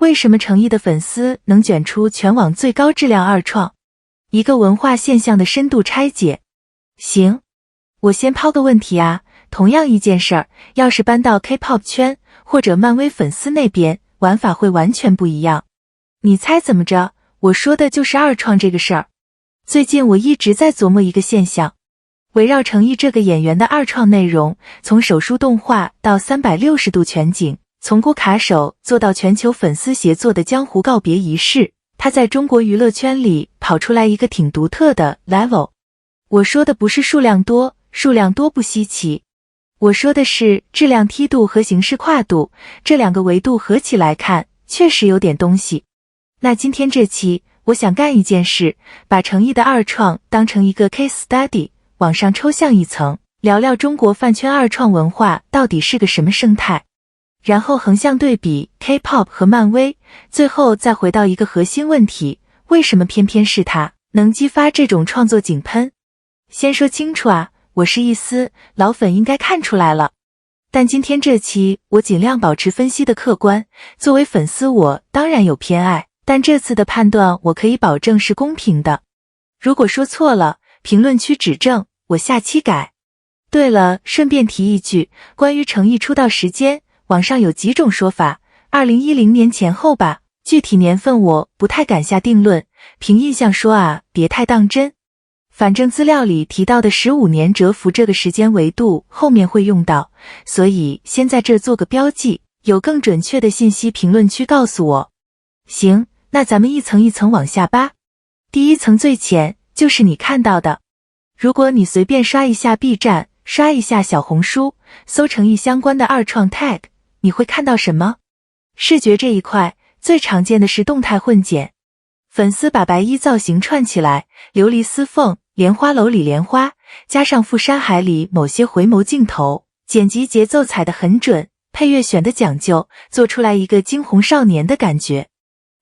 为什么诚意的粉丝能卷出全网最高质量二创？一个文化现象的深度拆解。行，我先抛个问题啊，同样一件事儿，要是搬到 K-pop 圈或者漫威粉丝那边，玩法会完全不一样。你猜怎么着？我说的就是二创这个事儿。最近我一直在琢磨一个现象，围绕诚意这个演员的二创内容，从手书动画到360度全景，从咕卡手做到全球粉丝协作的江湖告别仪式，他在中国娱乐圈里跑出来一个挺独特的 level。 我说的不是数量多不稀奇，我说的是质量梯度和形式跨度，这两个维度合起来看，确实有点东西。那今天这期我想干一件事，把诚意的二创当成一个 case study， 往上抽象一层，聊聊中国饭圈二创文化到底是个什么生态，然后横向对比 K-pop 和漫威，最后再回到一个核心问题，为什么偏偏是它能激发这种创作井喷？先说清楚啊，我是一思，老粉应该看出来了。但今天这期我尽量保持分析的客观，作为粉丝我当然有偏爱，但这次的判断我可以保证是公平的。如果说错了，评论区指正，我下期改。对了，顺便提一句，关于诚意出道时间，网上有几种说法，2010年前后吧，具体年份我不太敢下定论，凭印象说啊，别太当真。反正资料里提到的15年蛰伏这个时间维度后面会用到，所以先在这做个标记，有更准确的信息评论区告诉我。行，那咱们一层一层往下扒。第一层最浅，就是你看到的。如果你随便刷一下 B 站，刷一下小红书，搜诚意相关的二创 tag， 你会看到什么？视觉这一块，最常见的是动态混剪。粉丝把白衣造型串起来，琉璃丝缝，莲花楼里莲花，加上富山海里某些回眸镜头，剪辑节奏踩得很准，配乐选的讲究，做出来一个惊鸿少年的感觉。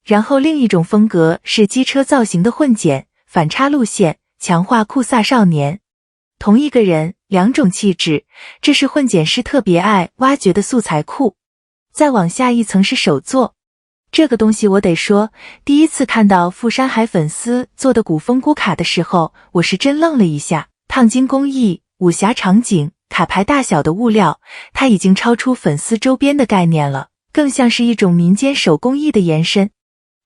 然后另一种风格是机车造型的混剪，反差路线，强化酷飒少年。同一个人，两种气质，这是混剪师特别爱挖掘的素材库。再往下一层是手作。这个东西我得说，第一次看到富山海粉丝做的古风咕卡的时候，我是真愣了一下。烫金工艺、武侠场景、卡牌大小的物料，它已经超出粉丝周边的概念了，更像是一种民间手工艺的延伸。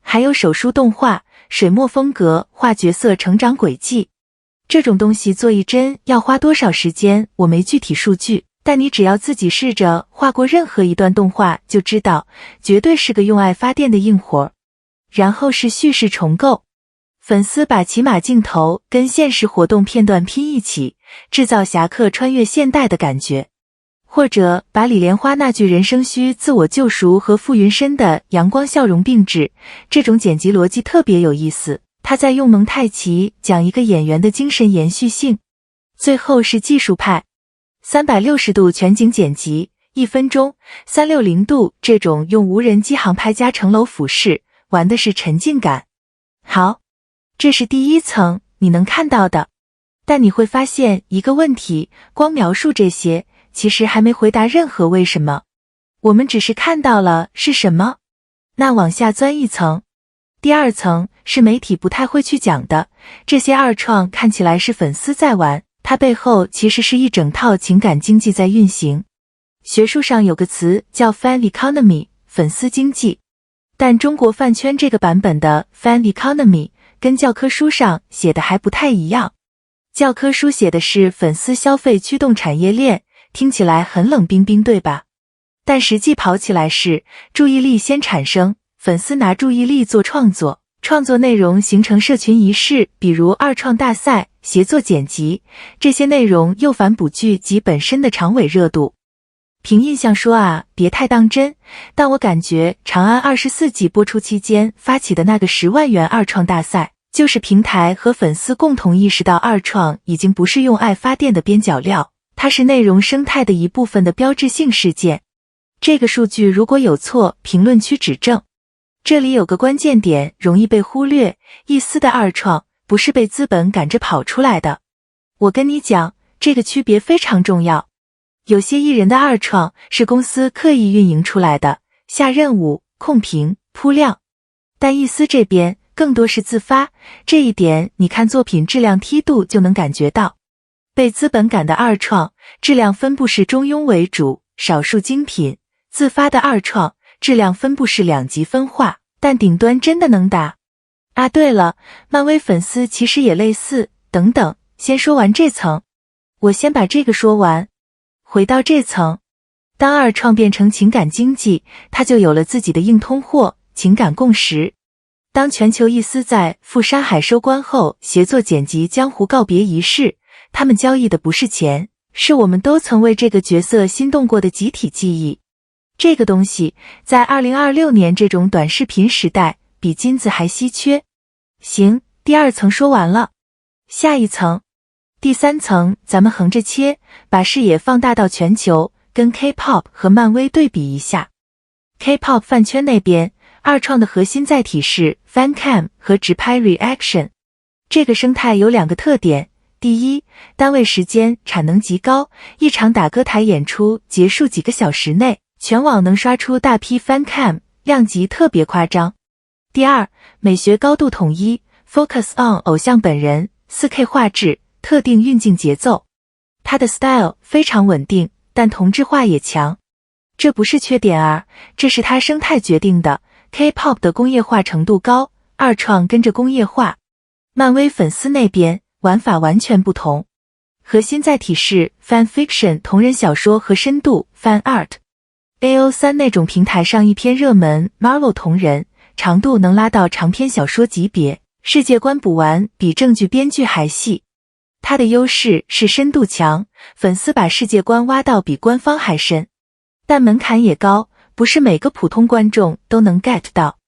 还有手书动画、水墨风格画角色成长轨迹，这种东西做一帧要花多少时间，我没具体数据，但你只要自己试着画过任何一段动画就知道，绝对是个用爱发电的硬活。然后是叙事重构，粉丝把骑马镜头跟现实活动片段拼一起，制造侠客穿越现代的感觉。或者把李莲花那句人生需自我救赎和傅云深的阳光笑容并置，这种剪辑逻辑特别有意思，他在用蒙太奇讲一个演员的精神延续性。最后是技术派，360度全景剪辑，1分钟，360度这种用无人机航拍加城楼俯视，玩的是沉浸感。好，这是第一层你能看到的，但你会发现一个问题，光描述这些，其实还没回答任何为什么，我们只是看到了是什么。那往下钻一层，第二层是媒体不太会去讲的，这些二创看起来是粉丝在玩，它背后其实是一整套情感经济在运行。学术上有个词叫 fan economy， 粉丝经济，但中国饭圈这个版本的 fan economy 跟教科书上写的还不太一样。教科书写的是粉丝消费驱动产业链，听起来很冷冰冰，对吧？但实际跑起来是注意力先产生，粉丝拿注意力做创作，创作内容形成社群仪式，比如二创大赛、协作剪辑，这些内容又反哺剧集本身的长尾热度。凭印象说啊，别太当真，但我感觉长安24季播出期间发起的那个10万元二创大赛，就是平台和粉丝共同意识到二创已经不是用爱发电的边角料，它是内容生态的一部分的标志性事件。这个数据如果有错，评论区指正。这里有个关键点容易被忽略，一丝的二创不是被资本赶着跑出来的。我跟你讲，这个区别非常重要。有些艺人的二创是公司刻意运营出来的，下任务、控评、铺量。但意思这边更多是自发，这一点你看作品质量梯度就能感觉到。被资本赶的二创，质量分布是中庸为主，少数精品；自发的二创，质量分布是两极分化，但顶端真的能打。啊，对了，漫威粉丝其实也类似，等等，先说完这层。我先把这个说完。回到这层，当二创变成情感经济，它就有了自己的硬通货，情感共识。当全球一丝在赴山海收官后协作剪辑《江湖告别仪式》，他们交易的不是钱，是我们都曾为这个角色心动过的集体记忆。这个东西在2026年这种短视频时代，比金子还稀缺。行，第二层说完了，下一层，第三层，咱们横着切，把视野放大到全球，跟 K-pop 和漫威对比一下。K-pop 饭圈那边，二创的核心载体是 Fancam 和直拍 Reaction。这个生态有两个特点。第一，单位时间产能极高，一场打歌台演出结束几个小时内，全网能刷出大批 Fancam， 量级特别夸张。第二，美学高度统一 ，Focus on 偶像本人 ，4K 画质，特定运镜节奏。他的 style 非常稳定，但同质化也强。这不是缺点啊，这是他生态决定的。K-pop 的工业化程度高，二创跟着工业化。漫威粉丝那边玩法完全不同，核心载体是 fanfiction 同人小说和深度 fan art。AO3 那种平台上一篇热门 Marvel 同人，长度能拉到长篇小说级别，世界观补完比正剧编剧还细。它的优势是深度强，粉丝把世界观挖到比官方还深，但门槛也高，不是每个普通观众都能 get 到。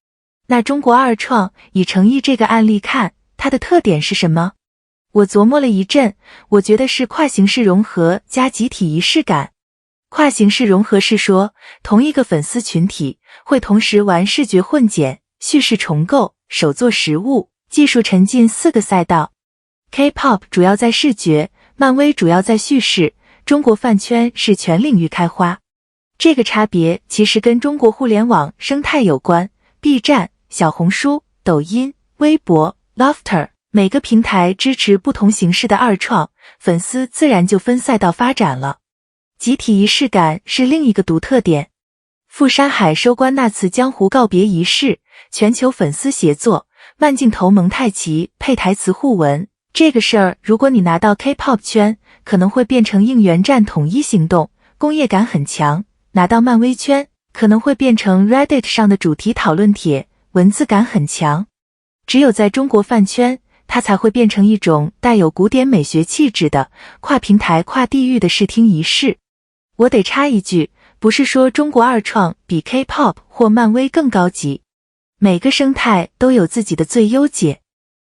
那中国二创以诚意这个案例看，它的特点是什么？我琢磨了一阵，我觉得是跨形式融合加集体仪式感。跨形式融合是说，同一个粉丝群体会同时玩视觉混剪、叙事重构、手作实物、技术沉浸4个赛道。K-pop 主要在视觉，漫威主要在叙事，中国饭圈是全领域开花。这个差别其实跟中国互联网生态有关 ，B 站、小红书、抖音、微博、Lofter。每个平台支持不同形式的二创，粉丝自然就分赛道发展了。集体仪式感是另一个独特点。赴山海收官那次江湖告别仪式，全球粉丝协作，慢镜头蒙太奇配台词互文，这个事儿如果你拿到 K-pop 圈，可能会变成应援战统一行动，工业感很强；拿到漫威圈，可能会变成 Reddit 上的主题讨论帖，文字感很强。只有在中国饭圈，它才会变成一种带有古典美学气质的跨平台跨地域的视听仪式。我得插一句，不是说中国二创比 K-pop 或漫威更高级，每个生态都有自己的最优解。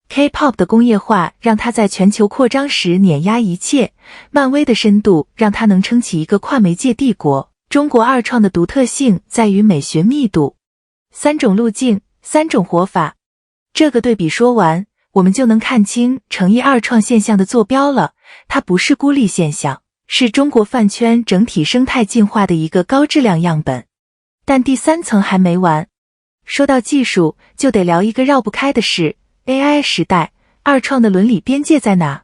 K-pop 的工业化让它在全球扩张时碾压一切，漫威的深度让它能撑起一个跨媒介帝国。中国二创的独特性在于美学密度。3种路径，3种活法。这个对比说完，我们就能看清诚意二创现象的坐标了，它不是孤立现象，是中国饭圈整体生态进化的一个高质量样本。但第3层还没完，说到技术，就得聊一个绕不开的事 ，AI 时代，二创的伦理边界在哪？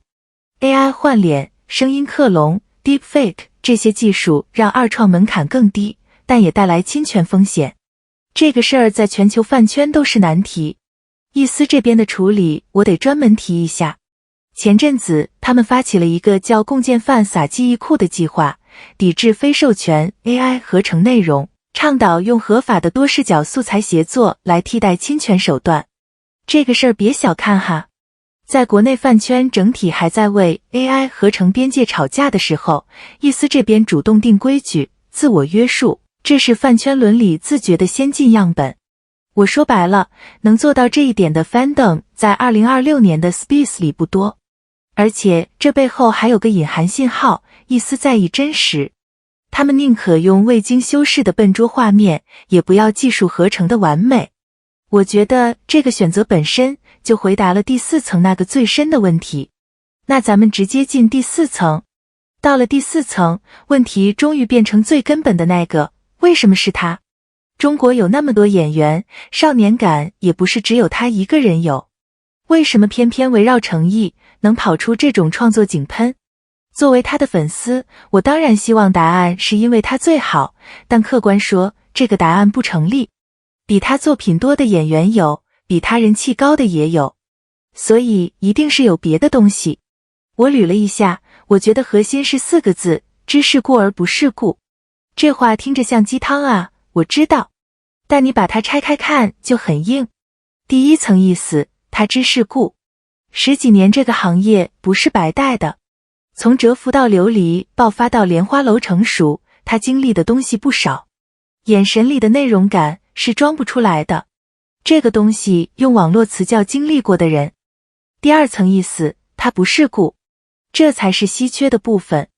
AI 换脸、声音克隆、Deepfake 这些技术让二创门槛更低，但也带来侵权风险。这个事儿在全球饭圈都是难题。意思这边的处理，我得专门提一下。前阵子，他们发起了一个叫共建饭撒记忆库的计划，抵制非授权 AI 合成内容，倡导用合法的多视角素材协作来替代侵权手段。这个事儿别小看哈，在国内饭圈整体还在为 AI 合成边界吵架的时候，意思这边主动定规矩，自我约束，这是饭圈伦理自觉的先进样本。我说白了，能做到这一点的 fandom 在2026年的 Space 里不多，而且这背后还有个隐含信号，意思在意真实。他们宁可用未经修饰的笨拙画面，也不要技术合成的完美。我觉得这个选择本身就回答了第4层那个最深的问题。那咱们直接进第4层。到了第4层，问题终于变成最根本的那个，为什么是他？中国有那么多演员，少年感也不是只有他一个人有，为什么偏偏围绕程毅能跑出这种创作井喷？作为他的粉丝，我当然希望答案是因为他最好，但客观说，这个答案不成立。比他作品多的演员有，比他人气高的也有，所以一定是有别的东西。我捋了一下，我觉得核心是4个字：知世故而不世故。这话听着像鸡汤啊，我知道，但你把它拆开看就很硬。第一层意思，他知世故。10几年这个行业不是白带的，从蛰伏到琉璃爆发到莲花楼成熟，他经历的东西不少，眼神里的内容感是装不出来的，这个东西用网络词叫经历过的人。第二层意思，他不世故，这才是稀缺的部分。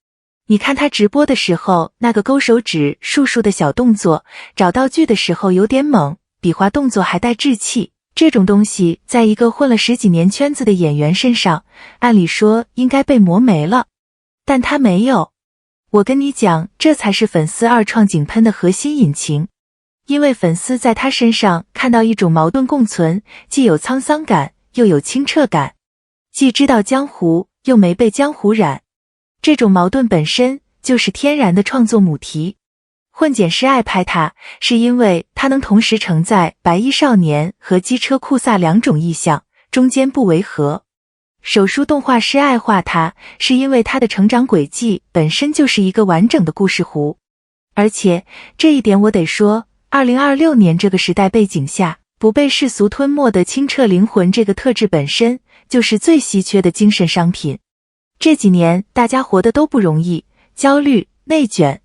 你看他直播的时候那个勾手指数数的小动作，找道具的时候有点猛，比划动作还带稚气，这种东西在一个混了10几年圈子的演员身上，按理说应该被磨没了，但他没有。我跟你讲，这才是粉丝二创井喷的核心引擎，因为粉丝在他身上看到一种矛盾共存，既有沧桑感又有清澈感，既知道江湖又没被江湖染，这种矛盾本身就是天然的创作母题。混剪师爱拍他，是因为他能同时承载白衣少年和机车酷飒2种意象，中间不违和。手书动画师爱画他，是因为他的成长轨迹本身就是一个完整的故事弧。而且这一点我得说，2026年这个时代背景下，不被世俗吞没的清澈灵魂这个特质本身就是最稀缺的精神商品。这几年大家活得都不容易，焦虑、内卷、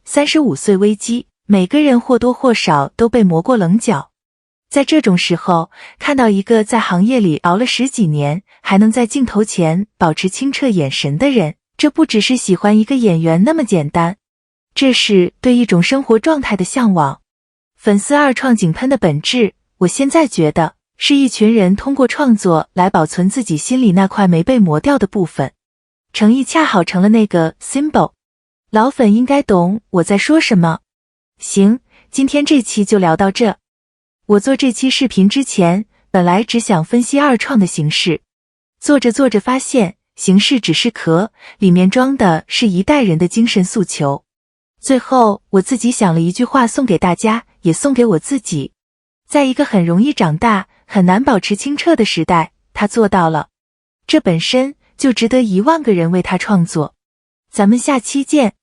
35岁危机，每个人或多或少都被磨过棱角。在这种时候，看到一个在行业里熬了10几年，还能在镜头前保持清澈眼神的人，这不只是喜欢一个演员那么简单，这是对一种生活状态的向往。粉丝二创井喷的本质，我现在觉得是一群人通过创作来保存自己心里那块没被磨掉的部分。程毅恰好成了那个 symbol， 老粉应该懂我在说什么。行，今天这期就聊到这。我做这期视频之前，本来只想分析二创的形式，做着做着发现，形式只是壳，里面装的是一代人的精神诉求。最后我自己想了一句话送给大家，也送给我自己。在一个很容易长大，很难保持清澈的时代，他做到了，这本身就值得1万个人为他创作。咱们下期见。